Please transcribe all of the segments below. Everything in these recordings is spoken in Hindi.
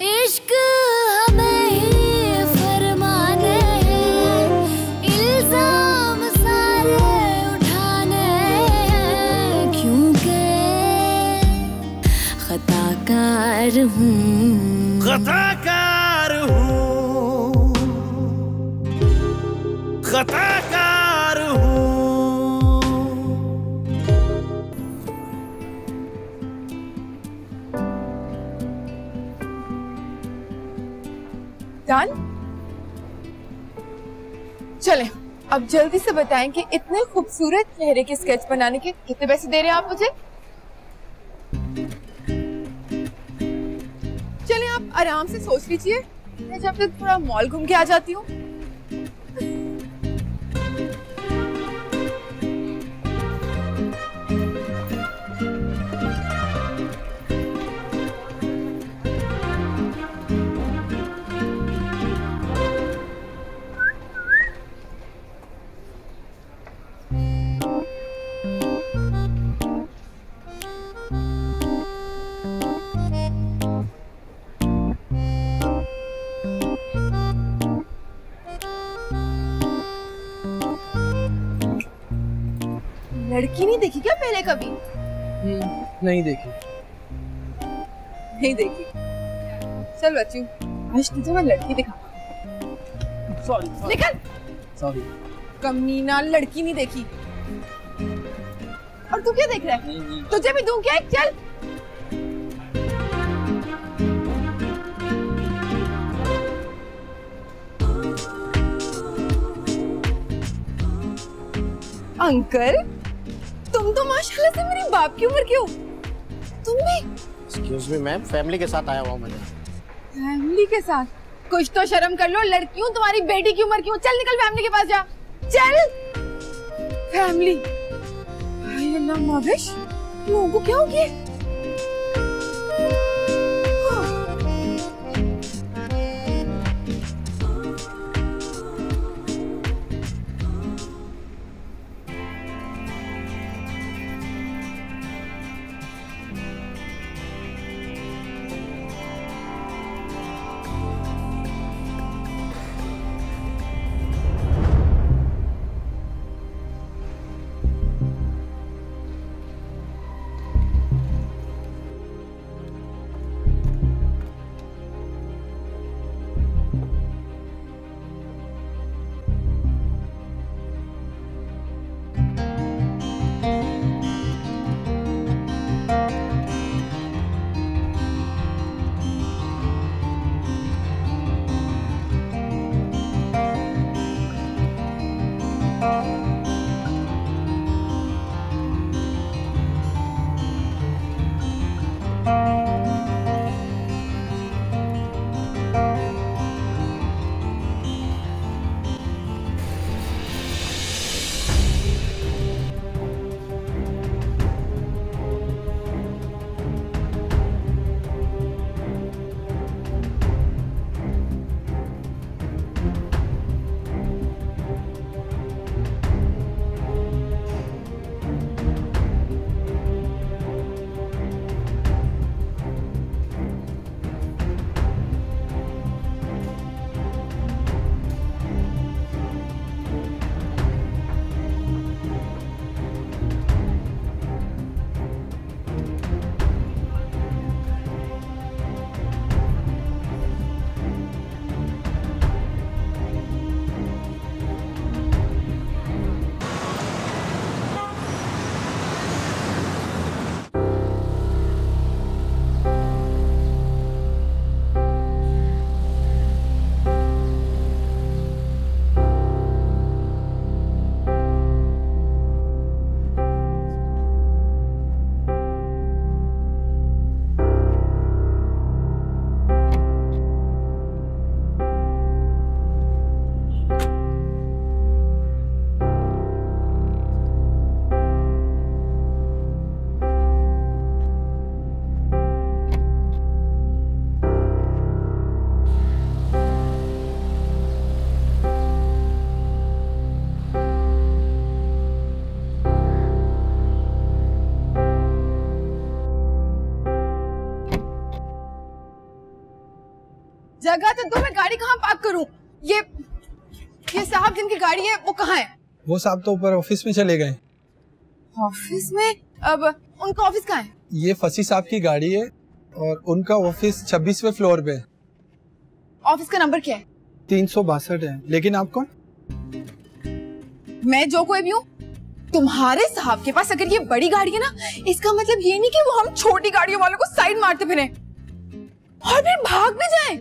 इश्क हमें ही फरमाने हैं, इल्जाम सारे उठाने हैं, क्योंकि खताकार हूँ, खताकार हूँ, खताकार हूँ। डन? चलें, अब जल्दी से बताएं कि इतने खूबसूरत चेहरे के स्केच बनाने के कितने पैसे दे रहे हैं आप मुझे? चलें, आप आराम से सोच लीजिए, मैं जब तक थोड़ा मॉल घूम के आ जाती हूँ। लड़की नहीं देखी क्या पहले कभी? नहीं देखी। नहीं देखी। चल बच्ची, आज तुझे मैं लड़की दिखा। सॉरी निकल। सॉरी। कमीना, लड़की नहीं देखी। और तू क्या देख रहा है? तुझे भी दूं क्या? चल। अंकल, तुम तो माशाल्लाह से मेरी बाप की उम्र के हो। तुम भी? एक्सक्यूज मी मैम, फैमिली के साथ आया हुआ मैं। फैमिली के साथ? कुछ तो शर्म कर लो, लड़की हूँ, तुम्हारी बेटी की उम्र की हूँ। चल निकल, फैमिली के पास जा। चल। फैमिली? हाय अल्लाह माविश, लोगों को क्या हो गया? जगह तो दो, मैं गाड़ी कहाँ पार्क करूं? ये साहब जिनकी गाड़ी है वो कहाँ है? वो साहब तो ऊपर ऑफिस में चले गए। ऑफिस में? अब उनका ऑफिस कहाँ है? ये फसी साहब की गाड़ी है और उनका ऑफिस 26वें फ्लोर पे है। ऑफिस का नंबर क्या है? 362 है। लेकिन आप कौन? मैं जो कोई भी हूँ। तुम्हारे साहब के पास अगर ये बड़ी गाड़ी है ना, इसका मतलब ये नहीं कि वो हम छोटी गाड़ियों वालों को साइड मारते फिरे और फिर भाग भी जाए।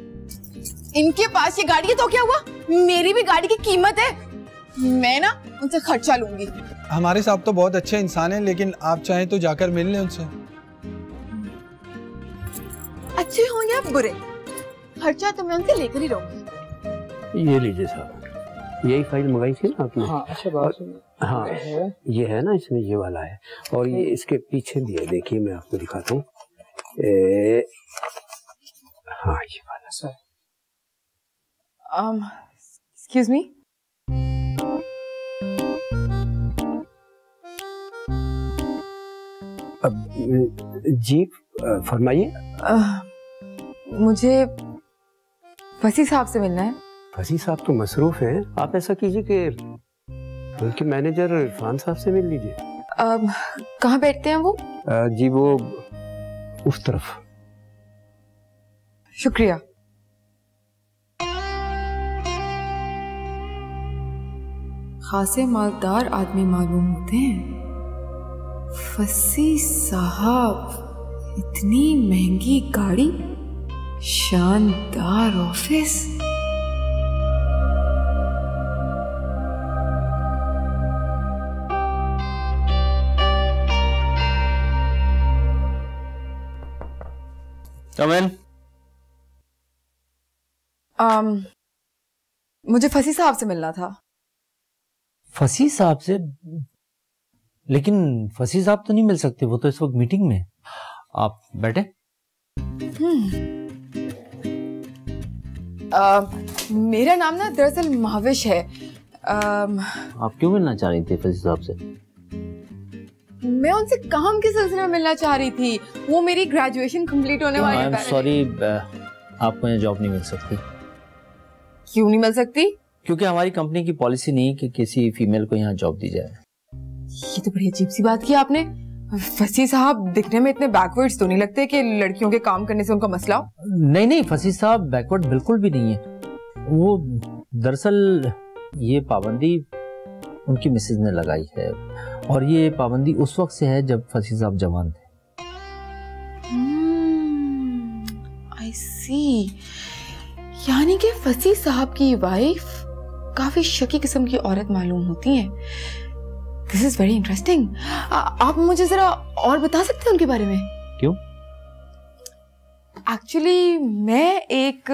इनके पास ये गाड़ी है तो क्या हुआ? मेरी भी गाड़ी की कीमत है। मैं ना उनसे खर्चा लूंगी। हमारे साहब तो बहुत अच्छे इंसान हैं, लेकिन आप चाहें तो जाकर मिल लें उनसे। अच्छे हो या बुरे, खर्चा तो मैं उनसे लेकर ही रहूंगी। ये लीजिए साहब, यही फाइल मंगाई थी ना आपने? हाँ, अच्छा बात सुनिए। हाँ, ये है ना, इसमें ये वाला है और ये इसके पीछे भी है। देखिए मैं आपको दिखाता हूँ। हाँ, ये वाला सर। Excuse me. जी फरमाइए। मुझे फसी साहब से मिलना है। फसी साहब तो मसरूफ हैं। आप ऐसा कीजिए कि उनके मैनेजर इरफान साहब से मिल लीजिए। कहाँ बैठते हैं वो? जी वो उस तरफ। शुक्रिया। खासे मालदार आदमी मालूम होते हैं। फसी साहब, इतनी महंगी गाड़ी, शानदार ऑफिस। Come in. मुझे फसी साहब से मिलना था। फसी साहब से? लेकिन फसी साहब तो नहीं मिल सकते, वो तो इस वक्त मीटिंग में। आप बैठे। मेरा नाम ना दरअसल महाविश है। आप क्यों मिलना चाह रही थी फसी साहब से? मैं उनसे काम के सिलसिले में मिलना चाह रही थी। वो मेरी ग्रेजुएशन कंप्लीट होने वाली है। सॉरी, आपको यहाँ जॉब नहीं मिल सकती। क्यों नहीं मिल सकती? क्योंकि हमारी कंपनी की पॉलिसी नहीं है कि किसी फीमेल को यहाँ जॉब दी जाए। ये तो बड़ी अजीब सी बात की आपने। फसी साहब दिखने में इतने बैकवर्ड्स तो नहीं लगते कि लड़कियों के काम करने से उनका मसला हो? नहीं, फसी साहब बैकवर्ड बिल्कुल भी नहीं है। वो दरअसल ये पाबंदी उनकी मिसेज ने लगाई है और ये पाबंदी उस वक्त से है जब फसी साहब जवान थे। आई सी। यानी कि फसी साहब की वाइफ काफी शकी किस्म की औरत मालूम होती है। This is very interesting. आप मुझे जरा और बता सकते हैं उनके बारे में? क्यों? एक्चुअली मैं एक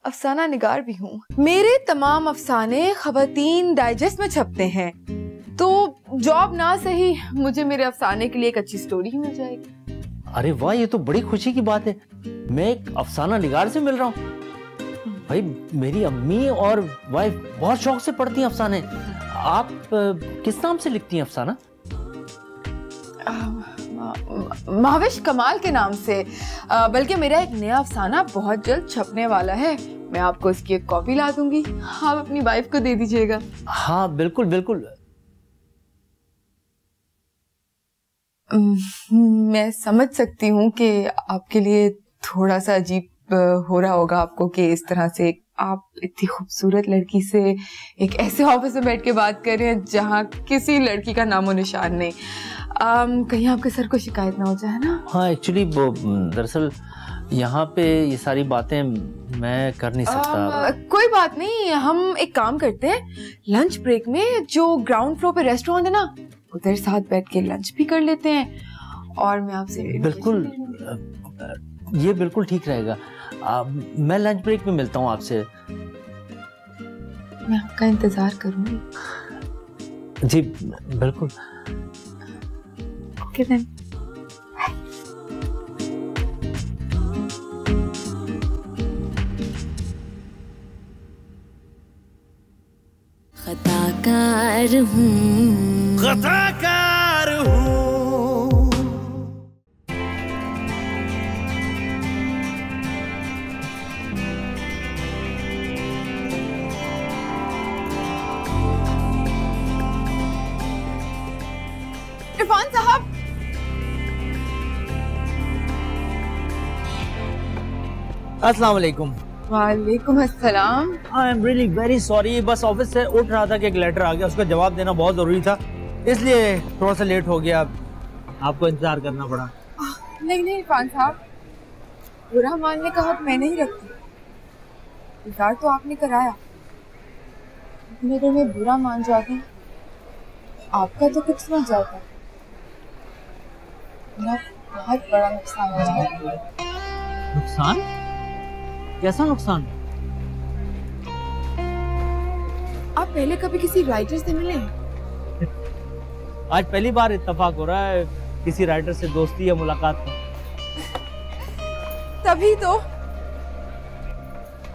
अफसाना निगार भी हूँ। मेरे तमाम अफसाने खवातीन डाइजेस्ट में छपते हैं, तो जॉब ना सही, मुझे मेरे अफसाने के लिए एक अच्छी स्टोरी ही मिल जाएगी। अरे वाह, ये तो बड़ी खुशी की बात है। मैं एक अफसाना निगार से मिल रहा हूँ। भाई, मेरी अम्मी और वाइफ बहुत शौक से पढ़ती हैं अफसाने। आप किस नाम से लिखती हैं अफसाना? महाविश कमाल के नाम से। बल्कि मेरा एक नया अफसाना बहुत जल्द छपने वाला है। मैं आपको इसकी एक कॉपी ला दूंगी, आप अपनी वाइफ को दे दीजिएगा। हाँ बिल्कुल बिल्कुल। मैं समझ सकती हूँ कि आपके लिए थोड़ा सा अजीब हो रहा होगा आपको कि इस तरह से आप इतनी खूबसूरत लड़की से एक ऐसे ऑफिस में बैठ के बात कर रहे हैं जहाँ किसी लड़की का नामो निशान नहीं। कहीं आपके सर को शिकायत ना हो जाए ना? हाँ, एक्चुअली दरअसल यहाँ पे ये सारी बातें मैं कर नहीं सकता। कोई बात नहीं, हम एक काम करते हैं, लंच ब्रेक में जो ग्राउंड फ्लोर पे रेस्टोरेंट है ना, उधर साथ बैठ के लंच भी कर लेते हैं। और मैं आपसे बिल्कुल, ये बिल्कुल ठीक रहेगा। मैं लंच ब्रेक में मिलता हूँ आपसे। मैं आपका इंतजार करूंगी। जी बिल्कुल। Okay then. खताकार हूँ, खताकार हूँ। इरफान साहब, अस्सलाम वालेकुम। वालेकुम अस्सलाम। I am really very sorry, बस ऑफिस से उठ रहा था कि एक लेटर आ गया, उसका जवाब देना बहुत जरूरी था, इसलिए थोड़ा सा लेट हो गया, आपको इंतजार करना पड़ा। नहीं नहीं इरफान साहब, बुरा मानने का हक मैं नहीं रखती। इंतजार तो आपने कराया, लेकिन अगर मैं बुरा मान जाती आपका तो कुछ ना जाता, मेरा बहुत बड़ा नुकसान हो जाएगा। नुकसान? कैसा नुकसान? आप पहले कभी किसी राइटर से मिले? आज पहली बार इत्तेफाक हो रहा है किसी राइटर से दोस्ती या मुलाकात का। तभी तो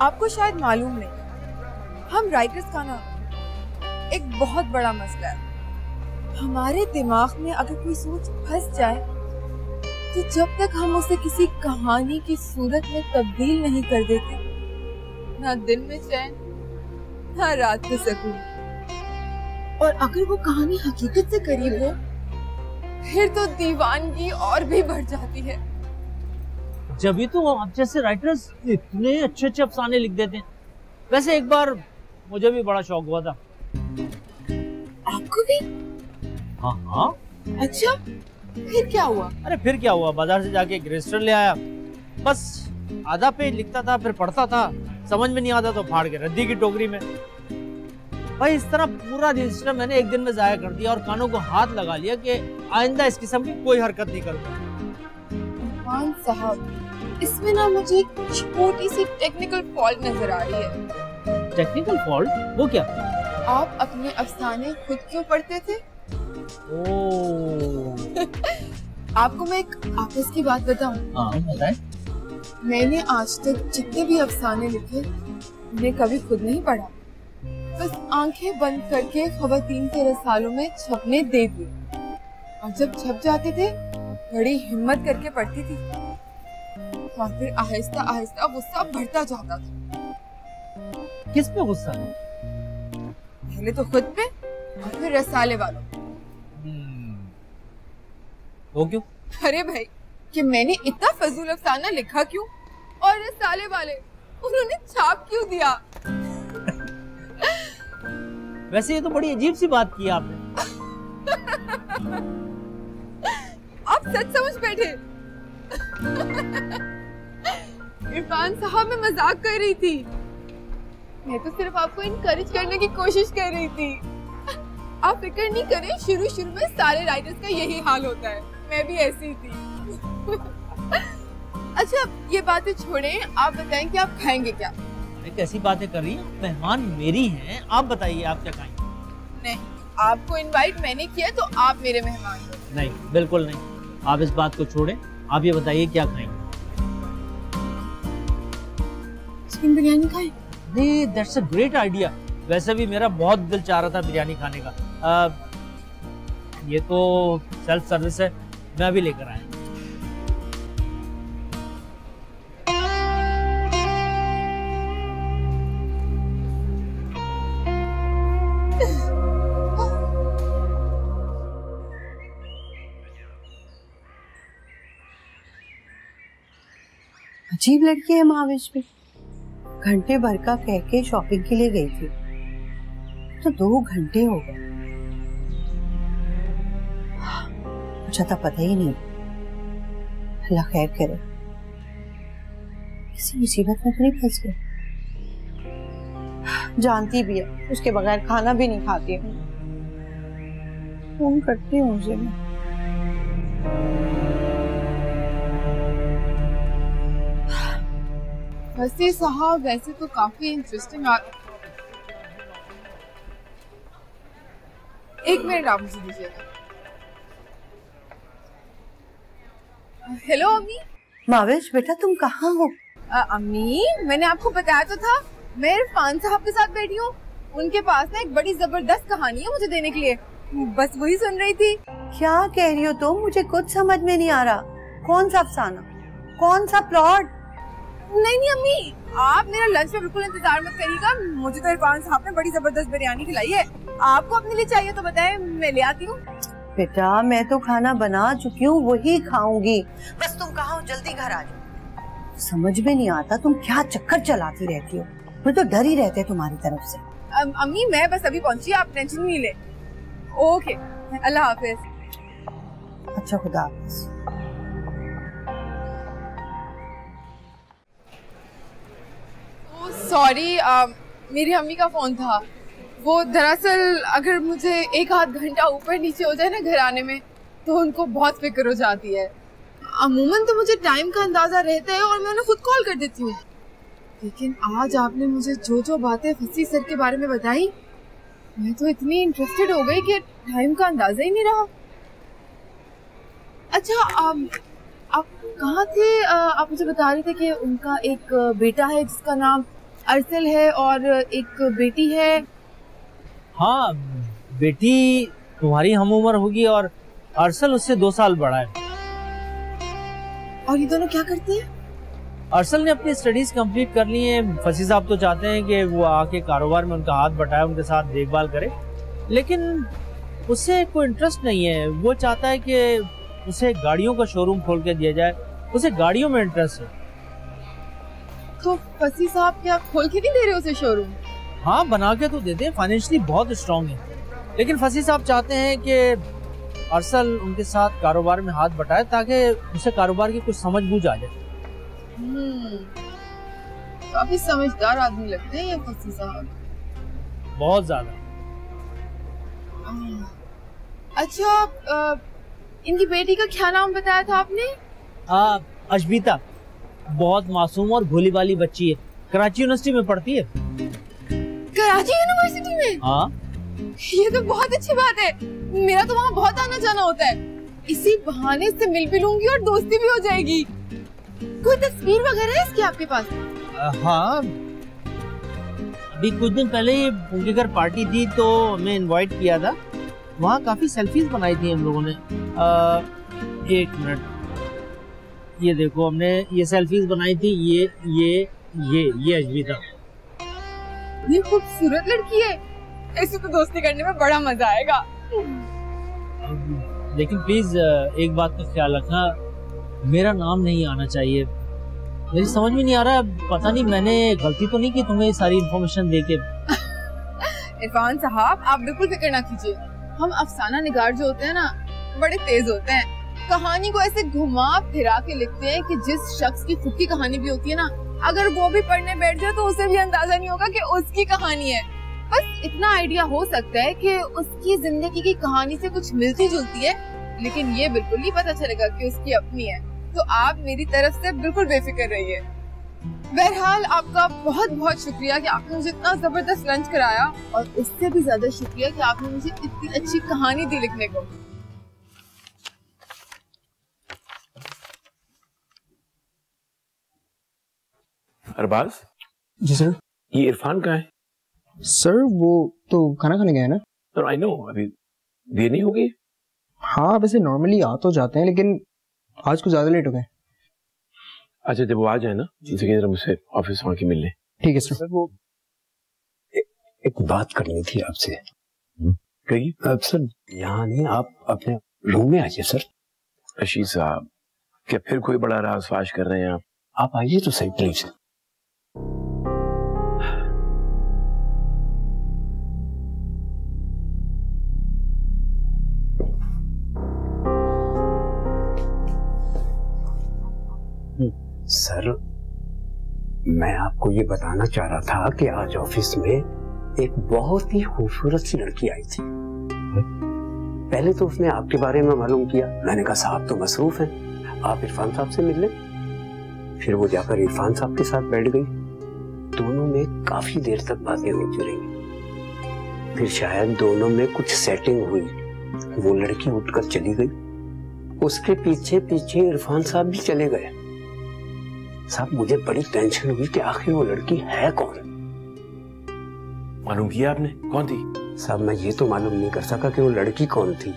आपको शायद मालूम नहीं, हम राइटर्स का ना एक बहुत बड़ा मसला है। हमारे दिमाग में अगर कोई सोच फंस जाए तो जब तक हम उसे किसी कहानी की सूरत में तब्दील नहीं कर देते, ना दिन में चैन ना रात में सुकून। और अगर वो कहानी हकीकत से करीब हो फिर तो दीवानगी और भी बढ़ जाती है। जब भी तो आप जैसे राइटर्स इतने अच्छे अच्छे अफसाने लिख देते हैं। वैसे एक बार मुझे भी बड़ा शौक हुआ था। आपको भी? हाँ हाँ। अच्छा, फिर क्या हुआ? अरे फिर क्या हुआ, बाजार से जाके एक रजिस्टर ले आया, बस आधा पेज लिखता था, फिर पढ़ता था, समझ में नहीं आता तो फाड़ के रद्दी की टोकरी में। भाई इस तरह पूरा रजिस्टर मैंने एक दिन में जाया कर दिया और कानों को हाथ लगा लिया कि आइंदा इस किस्म की कोई हरकत नहीं करूंगा। मान साहब, इसमें ना मुझे एक छोटी सी टेक्निकल फॉल्ट नजर आ रही है। Technical fault? वो क्या? आप अपने अफसाने खुद क्यों पढ़ते थे? आपको मैं एक आपस की बात बताऊं? हाँ बताएं। मैंने आज तक जितने भी अफसाने लिखे उन्हें कभी खुद नहीं पढ़ा, बस आंखें बंद करके खवातीन के रसालों में छपने दे दी, और जब छप जाते थे बड़ी हिम्मत करके पढ़ती थी, और फिर आहिस्ता आहिस्ता गुस्सा बढ़ता जाता था। किस पे गुस्सा? पहले तो खुद पे और फिर रसाले वालों। वो क्यों? अरे भाई, कि मैंने इतना फजूल अफसाना लिखा क्यों, और रसाले वाले उन्होंने छाप क्यों दिया? वैसे ये तो बड़ी अजीब सी बात की आपने। आप सच समझ बैठे। इरफान साहब, मैं मजाक कर रही थी, मैं तो सिर्फ आपको इनकरेज करने की कोशिश कर रही थी। आप फिक्र नहीं करें, शुरू में सारे राइटर्स का यही हाल होता है, मैं भी ऐसी ही थी। अच्छा, ये बातें छोड़ें, आप बताएं कि आप खाएंगे क्या? कैसी बातें कर रही हैं? मेहमान मेरी हैं, आप बताइए आप क्या खाएंगे? नहीं, आपको इनवाइट मैंने किया तो आप मेरे मेहमान हो। नहीं, बिल्कुल नहीं, आप इस बात को छोड़ें, आप ये बताइए क्या खाएंगे? चिकन बिरयानी खाएं? नहीं, दैट्स अ ग्रेट आइडिया। वैसे भी मेरा बहुत दिल चाह रहा था बिरयानी खाने का। ये तो सेल्फ सर्विस है, मैं अभी लेकर आया। अजीब लड़की है माविश भी, घंटे भर का कह के शॉपिंग के लिए गई थी तो 2 घंटे हो गए, मुझे तो पता ही नहीं। अल्लाह खैर करे, किसी मुसीबत में तो नहीं फंस गई। जानती भी है उसके बगैर खाना भी नहीं खाती हूँ। फोन करती हूँ मुझे मैं। वैसे साहब, वैसे तो काफी इंटरेस्टिंग। एक मिनट आप मुझे दीजिएगा। हेलो अम्मी। माविश बेटा, तुम कहाँ हो? अम्मी, मैंने आपको बताया तो था, मैं इरफान साहब के साथ बैठी हूँ। उनके पास ना एक बड़ी जबरदस्त कहानी है मुझे देने के लिए, बस वही सुन रही थी। क्या कह रही हो तुम? मुझे कुछ समझ में नहीं आ रहा। कौन सा अफसाना, कौन सा प्लॉट? नहीं नहीं अम्मी, आप मेरा लंच में बिल्कुल इंतजार मत करिएगा। मुझे तो इरफान साहब ने बड़ी जबरदस्त बिरयानी खिलाई है। आपको अपने लिए चाहिए तो बताएं, मैं ले आती हूँ। बेटा मैं तो खाना बना चुकी हूँ, वही खाऊंगी। बस तुम कहाँ हो, जल्दी घर आ जाओ। समझ में नहीं आता तुम क्या चक्कर चलाती रहती हो, मुझे तो डर ही रहते तुम्हारी तरफ से। अम्मी मैं बस अभी पहुंची, आप टेंशन नहीं ले। ओके, अल्लाह हाफिज। अच्छा, खुदा हाफिज। सॉरी, मेरी अम्मी का फोन था। वो दरअसल अगर मुझे एक आध घंटा ऊपर नीचे हो जाए ना घर आने में, तो उनको बहुत फिक्र हो जाती है। अमूमन तो मुझे टाइम का अंदाजा रहता है और मैं उन्हें खुद कॉल कर देती हूँ, लेकिन आज आपने मुझे जो जो बातें फसी सर के बारे में बताई, मैं तो इतनी इंटरेस्टेड हो गई कि टाइम का अंदाजा ही नहीं रहा। अच्छा, आप कहाँ थे? आप मुझे बता रहे थे कि उनका एक बेटा है जिसका नाम अरसल है और एक बेटी है। हाँ, बेटी तुम्हारी हम उम्र होगी और अरसल उससे 2 साल बड़ा है। और ये दोनों क्या करते हैं? अरसल ने अपनी स्टडीज कंप्लीट कर ली हैं। फसी साहब तो चाहते हैं कि वो आके कारोबार में उनका हाथ बटाए, उनके साथ देखभाल करे, लेकिन उसे कोई इंटरेस्ट नहीं है। वो चाहता है कि उसे गाड़ियों का शोरूम खोल के दिया जाए, उसे गाड़ियों में इंटरेस्ट है। तो फसी साहब क्या खोल के नहीं दे रहे उसे शोरूम? हाँ, बना के तो देते हैं, फाइनेंशियली बहुत स्ट्रांग है, लेकिन फसी साहब चाहते हैं कि अरसल उनके साथ कारोबार में हाथ बटाए ताकि उसे कारोबार की कुछ समझ बूझ आ जाए। काफी समझदार आदमी लगते हैं ये फसी साहब, बहुत ज्यादा। अच्छा, इनकी बेटी का क्या नाम बताया था आपने? अश्बिता, बहुत मासूम और भोली भाली बच्ची है, कराची यूनिवर्सिटी में पढ़ती है। कराची यूनिवर्सिटी में? हाँ। ये तो बहुत अच्छी बात है, मेरा तो वहाँ बहुत आना जाना होता है। इसी बहाने से मिल भी लूंगी और दोस्ती भी हो जाएगी। कोई तस्वीर वगैरह है इसकी आपके पास? हाँ, अभी कुछ दिन पहले उनके घर पार्टी थी तो हमें इनवाइट किया था, वहाँ काफी सेल्फीज बनाई थी हम लोगों ने। 1 मिनट, ये देखो, हमने ये सेल्फीज बनाई थी। ये अश्बिता। ये खूबसूरत लड़की है, ऐसे तो दोस्ती करने में बड़ा मजा आएगा। लेकिन प्लीज एक बात का ख्याल रखना, मेरा नाम नहीं आना चाहिए। मेरी समझ में नहीं आ रहा, पता नहीं मैंने गलती तो नहीं की तुम्हें सारी इन्फॉर्मेशन देके। इरफान साहब, आप बिल्कुल फिक्र ना कीजिए। हम अफसाना निगार जो होते हैं ना, बड़े तेज होते हैं। कहानी को ऐसे घुमा फिरा के लिखते हैं कि जिस शख्स की खुद की कहानी भी होती है ना, अगर वो भी पढ़ने बैठ जाए तो उसे भी अंदाजा नहीं होगा कि उसकी कहानी है। बस इतना आइडिया हो सकता है कि उसकी जिंदगी की कहानी से कुछ मिलती जुलती है, लेकिन ये बिल्कुल नहीं पता चलेगा कि उसकी अपनी है। तो आप मेरी तरफ से बिल्कुल बेफिक्र रहिए। बहरहाल, आपका बहुत बहुत शुक्रिया कि आपने मुझे इतना जबरदस्त लंच कराया, और उससे भी ज्यादा शुक्रिया कि आपने मुझे इतनी अच्छी कहानी दी लिखने को। अरबाज जी सर। ये इरफान कहाँ है? सर वो तो खाना खाने गए हैं ना। सर आई नो, अभी देर नहीं होगी। हाँ, वैसे नॉर्मली आ तो जाते हैं, लेकिन आज कुछ ज्यादा लेट हो गए। अच्छा, जब वो आ जाए ना, जरा मुझसे ऑफिस वहाँ की मिल ले। ठीक है सर। वो एक बात करनी थी आपसे। कहिए। सर यहाँ नहीं, आप अपने रूम में आइए सर। रशीद साहब, क्या फिर कोई बड़ा राज फाश कर रहे हैं आप? आप आइए तो सही प्लीज। सर, मैं आपको ये बताना चाह रहा था कि आज ऑफिस में एक बहुत ही खूबसूरत सी लड़की आई थी। पहले तो उसने आपके बारे में मालूम किया। मैंने कहा साहब तो मसरूफ हैं, आप इरफान साहब से मिल लें। फिर वो जाकर इरफान साहब के साथ बैठ गई। दोनों में काफी देर तक बातें होती रही। फिर शायद दोनों में कुछ सेटिंग हुई, वो लड़की उठकर चली गई। उसके पीछे पीछे इरफान साहब भी चले गए। साहब, मुझे बड़ी टेंशन हुई कि आखिर वो लड़की है कौन। मालूम किया आपने कौन थी? साहब, मैं ये तो मालूम नहीं कर सका कि वो लड़की कौन थी,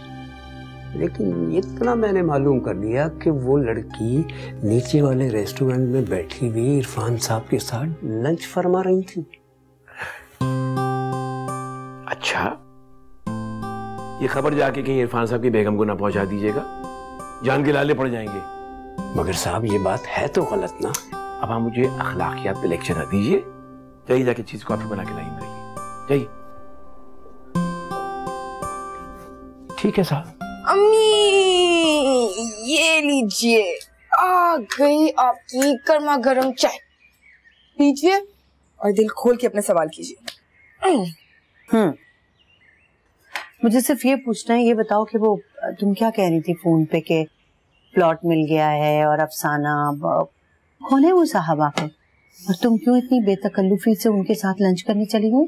लेकिन इतना मैंने मालूम कर लिया कि वो लड़की नीचे वाले रेस्टोरेंट में बैठी हुई इरफान साहब के साथ लंच फरमा रही थी। अच्छा, ये खबर जाके कहीं इरफान साहब की बेगम को ना पहुंचा दीजिएगा, जान के लाले पड़ जाएंगे। मगर साहब ये बात है तो गलत ना। अब आप मुझे अखलाकियात पे लेक्चर ना दीजिए, जाइए जाके चीज कॉफी बना के लाइए मेरे लिए, जाइए। ठीक है साहब। अम्मी ये लीजिए, आ गई आपकी गर्मा गर्म चाय, लीजिए और दिल खोल के अपने सवाल कीजिए। मुझे सिर्फ ये पूछना है, ये बताओ कि वो तुम क्या कह रही थी फोन पे कि प्लॉट मिल गया है और अफसाना, कौन है वो साहब आके, और तुम क्यों इतनी बेतकल्लुफी से उनके साथ लंच करने चली हो?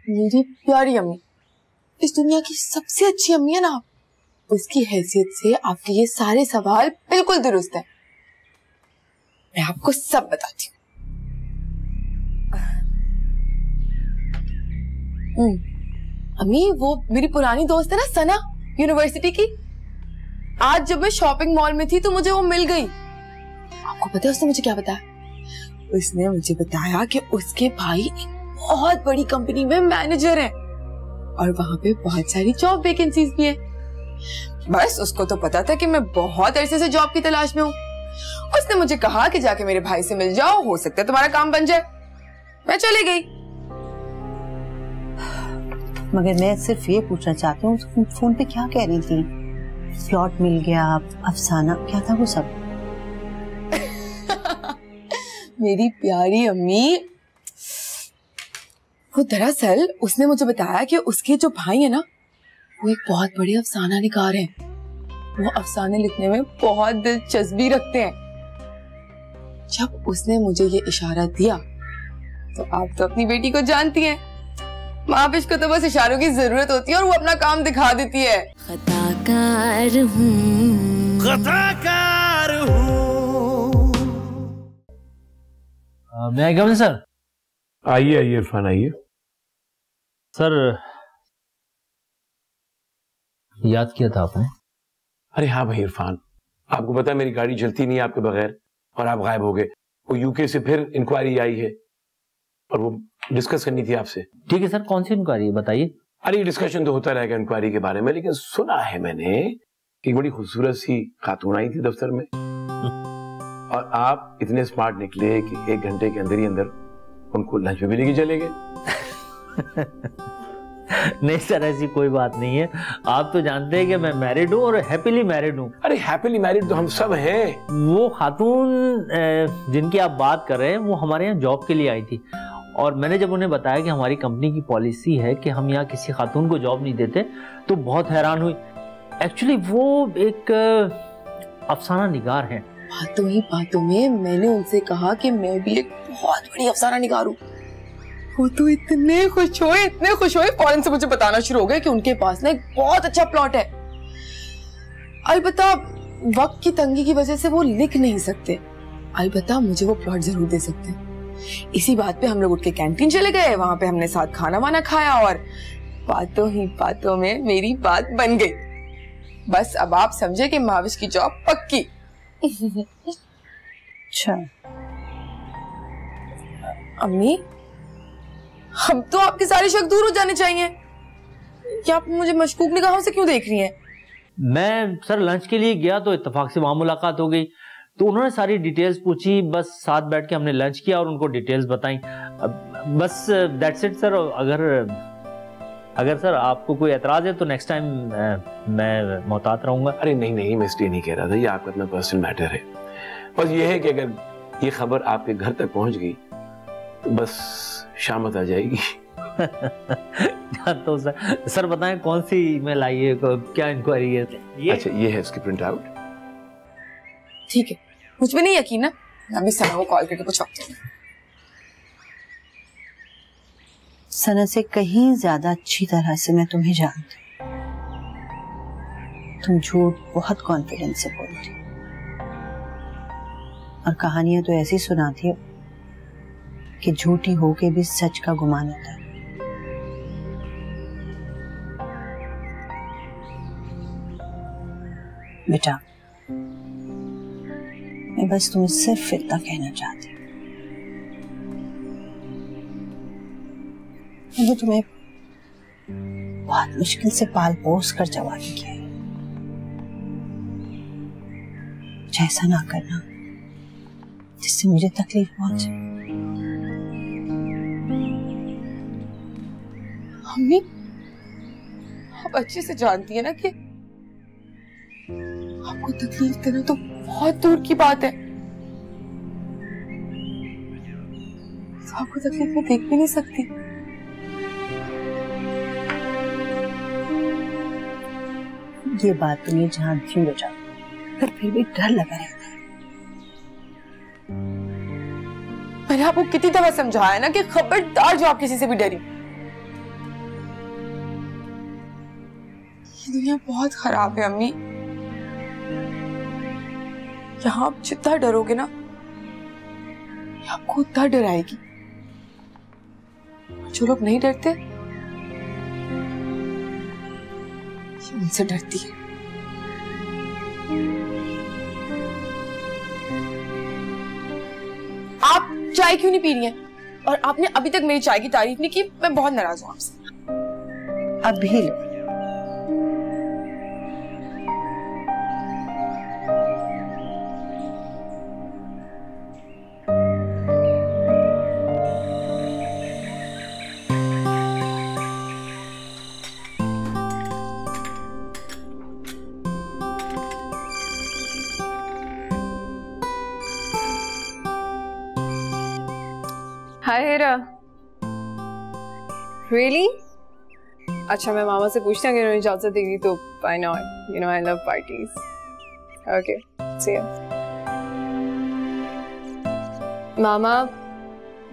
मेरी प्यारी अम्मी, इस दुनिया की सबसे अच्छी अम्मी है ना आप, उसकी हैसियत से आपके ये सारे सवाल बिल्कुल दुरुस्त है। मैं आपको सब बताती हूँ। अम्मी वो मेरी पुरानी दोस्त है ना सना, यूनिवर्सिटी की, आज जब मैं शॉपिंग मॉल में थी तो मुझे वो मिल गई। आपको पता है उसने मुझे क्या बताया? उसने मुझे बताया कि उसके भाई एक बहुत बड़ी कंपनी में मैनेजर हैं और वहां पे बहुत सारी जॉब वैकेंसीज भी है। बस उसको तो पता था कि मैं बहुत अरसे से जॉब की तलाश में हूँ। उसने मुझे कहा कि जाके मेरे भाई से मिल जाओ, हो सकता है तुम्हारा काम बन जाए। मैं चली गई। मगर मैं सिर्फ ये पूछना चाहती हूँ, फोन पे क्या कह रही थी? प्लॉट मिल गया, अफसाना, क्या था वो सब? मेरी प्यारी अम्मी, वो दरअसल उसने मुझे बताया कि उसके जो भाई है ना, वो एक बहुत बड़े अफसाना निगार हैं। वो अफसाने लिखने में बहुत दिलचस्पी रखते हैं। जब उसने मुझे ये इशारा दिया तो आप तो अपनी बेटी को जानती हैं, महाबिश को तो बस इशारों की जरूरत होती है और वो अपना काम दिखा देती है। खताकार हूँ, खताकार हूँ। मैं आई कम सर? आइए आइए इरफान आइए। सर याद किया था आपने? अरे हाँ भाई इरफान, आपको पता है मेरी गाड़ी चलती नहीं आपके बगैर और आप गायब हो गए। वो यूके से फिर इंक्वायरी आई है और वो डिस्कस करनी थी आपसे। ठीक है सर, कौन सी इंक्वायरी बताइए? अरे डिस्कशन तो होता रहेगा इंक्वायरी के बारे में, लेकिन सुना है मैंने कि बड़ी खूबसूरत सी खातून आई थी दफ्तर में और आप इतने स्मार्ट निकले कि 1 घंटे के अंदर ही अंदर उनको लंच में भी लेके चले गए। नहीं सर, ऐसी कोई बात नहीं है। आप तो जानते हैं कि मैं मैरिड हूँ और हैप्पीली मैरिड हूँ। अरे हैप्पीली मैरिड तो हम सब हैं। वो खातून जिनकी आप बात कर रहे हैं वो हमारे यहाँ जॉब के लिए आई थी और मैंने जब उन्हें बताया कि हमारी कंपनी की पॉलिसी है कि हम यहाँ किसी खातून को जॉब नहीं देते तो बहुत हैरान हुई। एक्चुअली वो एक अफसाना निगार हैं। बातों ही बातों में मैंने उनसे कहा कि मैं भी एक बहुत बड़ी अफसाना निगार हूँ। वो तो इतने खुश हुए फौरन से मुझे बताना शुरू हो गए कि उनके पास ना एक बहुत अच्छा प्लॉट है। अलबत्ता वक्त की तंगी की वजह से वो लिख नहीं सकते, अलबत्ता मुझे वो प्लॉट जरूर दे सकते हैं। इसी बात पे हम लोग उठ के कैंटीन चले गए, वहां पे हमने साथ खाना वाना खाया और बातों ही बातों में मेरी बात बन गई। बस अब आप समझे कि महाविश की जॉब पक्की। अच्छा अम्मी, अब तो आपके सारे शक दूर हो जाने चाहिए। क्या आप मुझे मशकूक निगाहों से क्यों देख रही हैं? मैं सर लंच के लिए गया तो इत्तेफाक से वहां मुलाकात हो गई तो उन्होंने सारी डिटेल्स पूछी, बस साथ बैठ के हमने लंच किया और उनको डिटेल्स बताई। बस दैट्स इट सर। अगर सर आपको कोई एतराज है तो नेक्स्ट टाइम मैं मोहतात रहूंगा। अरे नहीं नहीं, मैं इसलिए नहीं कह रहा था, ये आपका अपना पर्सनल मैटर है। बस ये है कि अगर ये खबर आपके घर तक पहुंच गई तो बस शामत आ जाएगी। तो सर बताएं कौन सी ईमेल आई है, क्या इंक्वायरी है? अच्छा ये है उसकी प्रिंट आउट। ठीक है, मुझ पे नहीं यकीन ना, अभी सना को कॉल करके पूछवाती हूँ। सना से कहीं ज्यादा अच्छी तरह से मैं तुम्हें जानती हूँ। तुम झूठ बहुत कॉन्फिडेंस से बोलती हो और कहानियां तो ऐसी सुनाती हो कि झूठी होके भी सच का गुमान होता है। बेटा, मैं बस तुम्हें सिर्फ इतना कहना चाहती हूँ, मुझे तुम्हें बहुत मुश्किल से पाल पोस कर जवान किया है। मुझे ऐसा ना करना जिससे मुझे तकलीफ पहुंचे। मम्मी, आप अच्छे से जानती है ना कि आपको तकलीफ देना तो बहुत दूर की बात है। तो आपको तकलीफ में देख भी नहीं सकती। ये बात तो मैं जानती हूँ बेटा, पर फिर भी डर लगा रहता है। मैंने आपको कितनी दफा समझाया ना कि खबरदार जो आप किसी से भी डरी। ये दुनिया बहुत खराब है अम्मी। यहाँ आप जितना डरोगे ना, ये आपको उतना डराएगी। जो लोग नहीं डरते, ये उनसे डरती है। आप चाय क्यों नहीं पी रही हैं? और आपने अभी तक मेरी चाय की तारीफ नहीं की। मैं बहुत नाराज हूँ आपसे। अभी लो। हाय हेरा। रियली? अच्छा, मैं मामा से पूछती हूँ अगर उन्हें इजाजत देगी तो why not, you know I love parties. Okay, see you. मामा,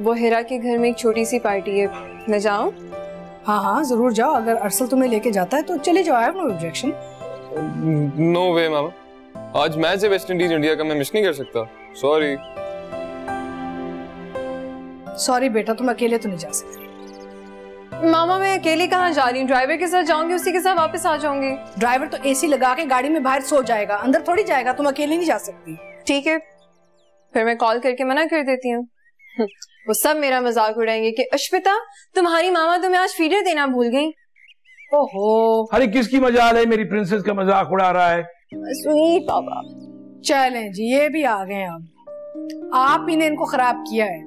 वो हेरा के घर में एक छोटी सी पार्टी है, मैं जाऊँ? हाँ हाँ जरूर जाओ, अगर अरसल तुम्हें लेके जाता है तो चले जाओ, I have no objection. No way मामा, आज मैच है वेस्ट इंडीज इंडिया का, मैं मिस नहीं कर सकता। सॉरी। सॉरी बेटा, तुम अकेले तो नहीं जा सकते। मामा, मैं अकेले कहाँ जा रही हूँ? ड्राइवर के साथ जाऊंगी, उसी के साथ वापस आ जाऊंगी। ड्राइवर तो एसी लगा के गाड़ी में बाहर सो जाएगा, अंदर थोड़ी जाएगा, तुम अकेले नहीं जा सकती। ठीक है, फिर मैं कॉल करके मना कर देती हूँ। वो सब मेरा मजाक उड़ाएंगे कि अश्विता, तुम्हारी मामा तुम्हें आज फीडर देना भूल गई। ओहो, अरे किसकी मजाल है? मेरी प्रिंसेस का मजाक उड़ा रहा है। स्वीट पापा। चलें जी, ये भी आ गए। अब आप ही ने इनको खराब किया है।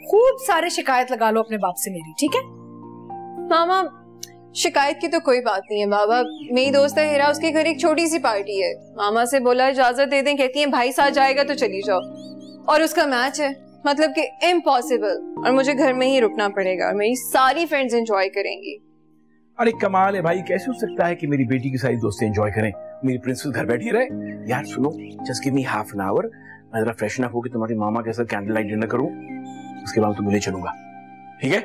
खूब सारे शिकायत लगा लो अपने बाप से मेरी, ठीक है? मामा, शिकायत की तो कोई बात नहीं है बाबा। मेरी दोस्त है हेरा, उसके घर एक छोटी सी पार्टी है। मामा से बोला इजाजत दे दें, कहती है भाई साथ जाएगा तो चली जाओ। और उसका मैच है, मतलब कि इम्पॉसिबल, और मुझे घर में ही रुकना पड़ेगा और मेरी सारी फ्रेंड्स एंजॉय करेंगी। अरे कमाल है भाई, कैसे हो सकता है कि मेरी बेटी की सारी दोस्तें एंजॉय करें, मेरी प्रिंसेस घर बैठी रहे? यार सुनो, just give me half an hour, मैं जरा फ्रेशन अप होकर तुम्हारी मामा के साथ कैंडल लाइट डिनर करूं, उसके बाद तो मिले चलूंगा, ठीक है?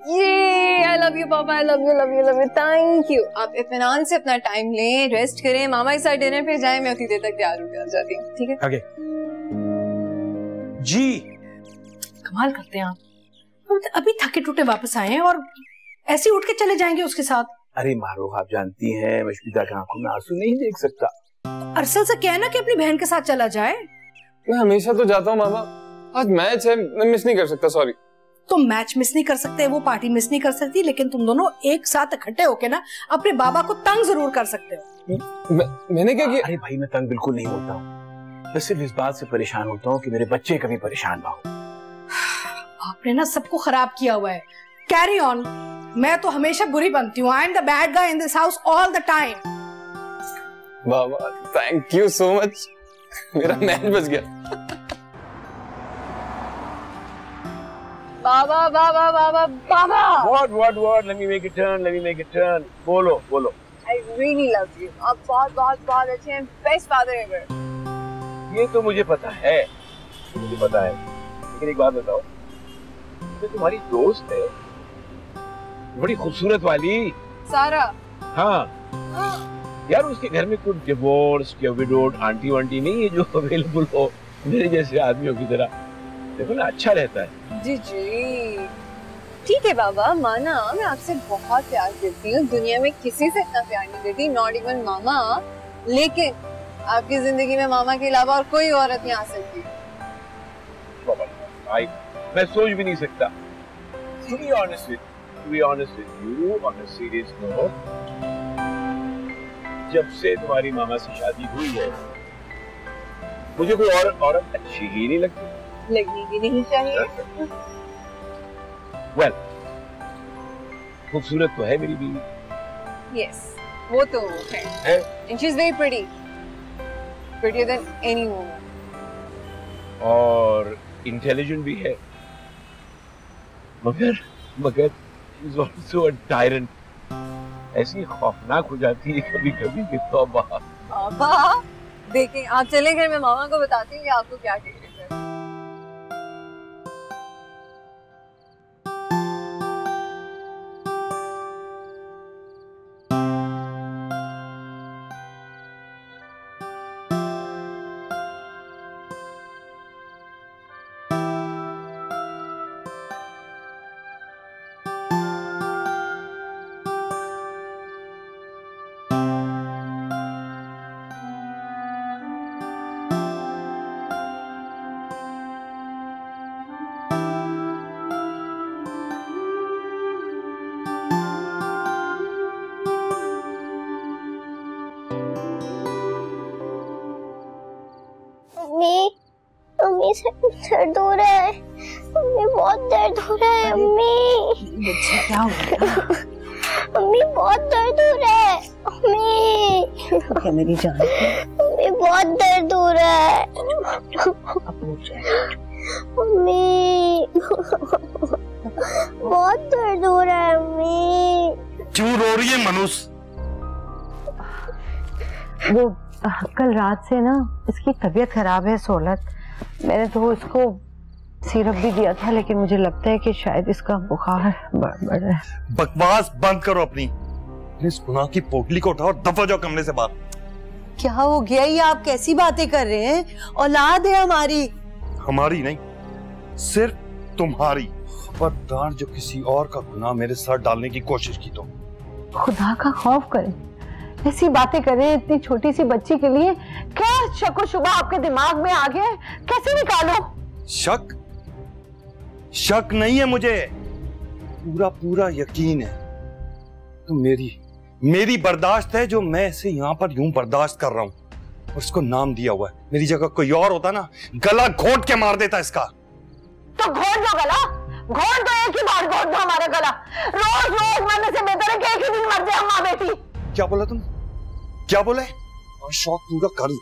ये आई लव यू पापा, I love you love you love you, thank you. आप इत्मीनान से अपना टाइम लें, रेस्ट करें, मामा के साथ डिनर पे जाएं, मैं उतनी देर तक तैयार होकर आ जाती हूँ, ठीक है? ओके जी। कमाल करते हैं आप, हम तो अभी थके टूटे वापस आए हैं और ऐसे उठ के चले जाएंगे उसके साथ। अरे मारूफ, आप जानती हैं मशबीता की आंखों में आंसू नहीं देख सकता। अरसल से कहना कि अपनी बहन के साथ चला जाए। मैं हमेशा तो जाता हूँ मामा, आज मैच है, मैं मिस नहीं कर सकता। सॉरी। तुम मैच मिस नहीं कर सकते, वो पार्टी मिस नहीं कर सकती, लेकिन तुम दोनों एक साथ इकट्ठे होके ना अपने बाबा को तंग जरूर कर सकते हो। मैंने क्या किया? अरे भाई, मैं तंग बिल्कुल नहीं होता हूँ, मैं सिर्फ इस बात से परेशान होता हूँ कि मेरे बच्चे कभी परेशान ना हो। आपने ना सबको खराब किया हुआ है। Carry on. मैं तो हमेशा बुरी बनती हूँ। I am the bad guy in this house all the time. Baba thank you so much, मेरा मैच बच गया। बाबा बाबा बाबा बाबा। What? Let me make a turn. बोलो। I really love you. आप बहुत अच्छे हैं, best father ever. ये तो मुझे पता है, लेकिन एक बात बताओ, जो तुम्हारी दोस्त है बड़ी खूबसूरत वाली सारा। हाँ यार, उसके घर में कुछ डिवोर्स या विडोड आंटी वांटी नहीं है जो अवेलेबल हो मेरे जैसे आदमियों की तरह? देखो ना, अच्छा रहता है। जी ठीक है बाबा, माना मैं आपसे बहुत प्यार करती हूँ, दुनिया में किसी से इतना प्यार नहीं करती, नॉट इवन मामा, लेकिन आपकी जिंदगी में मामा के अलावा और कोई औरत नहीं आ सकती। भाई मैं सोच भी नहीं सकता। To be honest with you, to be honest with you, on a serious note, जब से तुम्हारी मामा से शादी हुई है, मुझे कोई और औरत अच्छी ही नहीं लगती। लगनी भी नहीं चाहिए। Well, खूबसूरत तो है मेरी बीवी। Yes, वो तो है। And she's very pretty, prettier than any woman. और इंटेलिजेंट भी है, मगर she's also a tyrant. ऐसी खौफनाक हो जाती है कभी कभी कि तौबा। पापा देखें, आप चले घर में मामा को बताती हूँ कि आपको क्या कह रहे हैं। अम्मी से दर्द हो रहा है, अम्मी बहुत दर्द हो रहा है। अम्मी बच्चे क्या हो गया? अम्मी बहुत दर्द हो रहा है। अम्मी क्या मेरी जान? अम्मी बहुत दर्द हो रहा है। अम्मी बहुत दर्द हो रहा है। अम्मी क्यों रो रही है मनुष्य? वो कल रात से ना इसकी तबीयत खराब है सोलत। मैंने तो इसको सिरप भी दिया था, लेकिन मुझे लगता है कि शायद इसका बुखार बढ़ रहा है। बकवास बंद करो अपनी। इस गुनाह की पोटली को उठाओ, दफा जाओ कमरे से बाहर। क्या हो गया? ये आप कैसी बातें कर रहे हैं? औलाद है हमारी। हमारी नहीं, सिर्फ तुम्हारी। खबरदार जो किसी और का गुनाह मेरे साथ डालने की कोशिश की तो। खुदा का खौफ करें, ऐसी बातें करें इतनी छोटी सी बच्ची के लिए। क्या शक व शुबा आपके दिमाग में आ गया? कैसे निकालो? शक नहीं है मुझे, पूरा पूरा यकीन है। तो मेरी बर्दाश्त है जो मैं इसे यहाँ पर यूं बर्दाश्त कर रहा हूँ। और इसको नाम दिया हुआ है। मेरी जगह कोई और होता ना, गला घोट के मार देता इसका। तो घोट दो गला, घोट दो, एक ही बार घोट दो हमारा गला। रोज रोज मरने से बेहतर है कि एक ही दिन मर जाए माँ बेटी। क्या बोला तुम? क्या बोले? और शौक पूरा कर लो।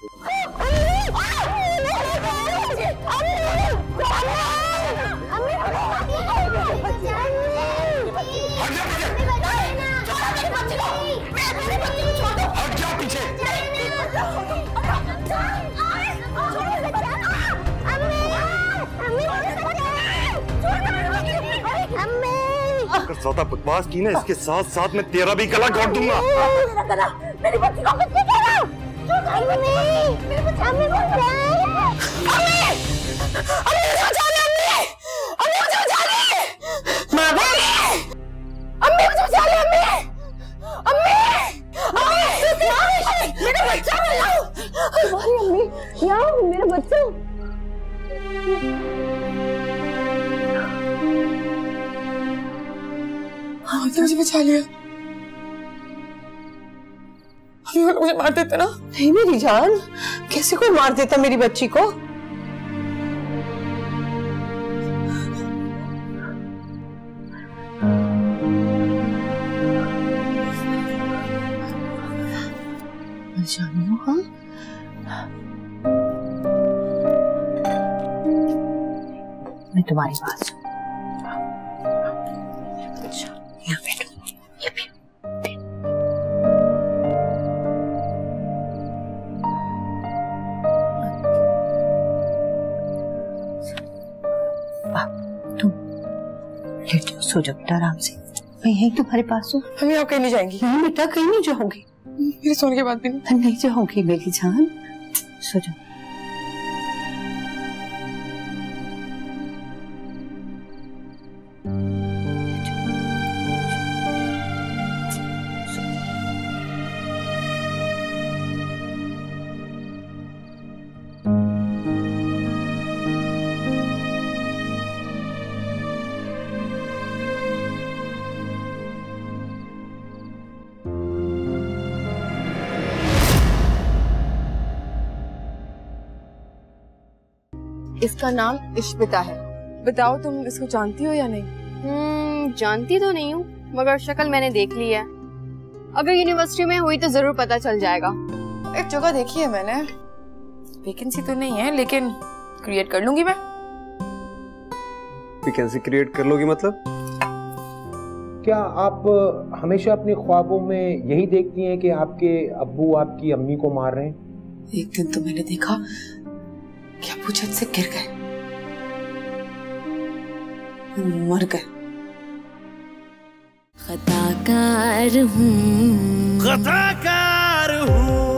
अगर ज्यादा बकवास की ना, इसके साथ साथ मैं तेरा भी गला घोट दूंगा। मेरा गला, मेरी बच्ची को कुछ नहीं कह रहा। मेरी बच्ची अम्मी को अम्मी मुझे बचा ले। अम्मी मुझे बचा ले। अम्मी मुझे बचा ले। अम्मी मेरा बच्चा बचाओ। हमारी अम्मी क्या? मेरा बच्चा। हाँ तो मुझे बचा लिया। मुझे मार देता ना। नहीं मेरी जान, कैसे कोई मार देता मेरी बच्ची को? जानियो हाँ, मैं तुम्हारी बात सुन। यहाँ बैठो, ये भी। तुम लेट जाओ, सो जाओ बेटा आराम से। मैं यहीं तुम्हारे पास हूँ। हम यहाँ कहीं नहीं जाएंगी। नहीं बेटा, कहीं नहीं जाऊंगी। मेरे सोने के बाद भी नहीं जाऊंगी मेरी जान, सो जाओ। इसका नाम इश्बिता है। बताओ तुम इसको जानती हो या नहीं? जानती तो नहीं हूँ, मगर शक्ल मैंने देख ली है। अगर यूनिवर्सिटी में हुई तो जरूर पता चल जाएगा। एक जगह देखी है मैंने, वैकेंसी तो नहीं है लेकिन क्रिएट कर लूंगी मैं। वैकेंसी क्रिएट कर लोगी मतलब? क्या आप हमेशा अपने ख्वाबों में यही देखती हैं कि आपके अब्बू आपकी अम्मी को मार रहे हैं? एक दिन तो मैंने देखा कि अब्बू छत से गिर गए, मर गए। खताकार हूँ, खताकार हूँ।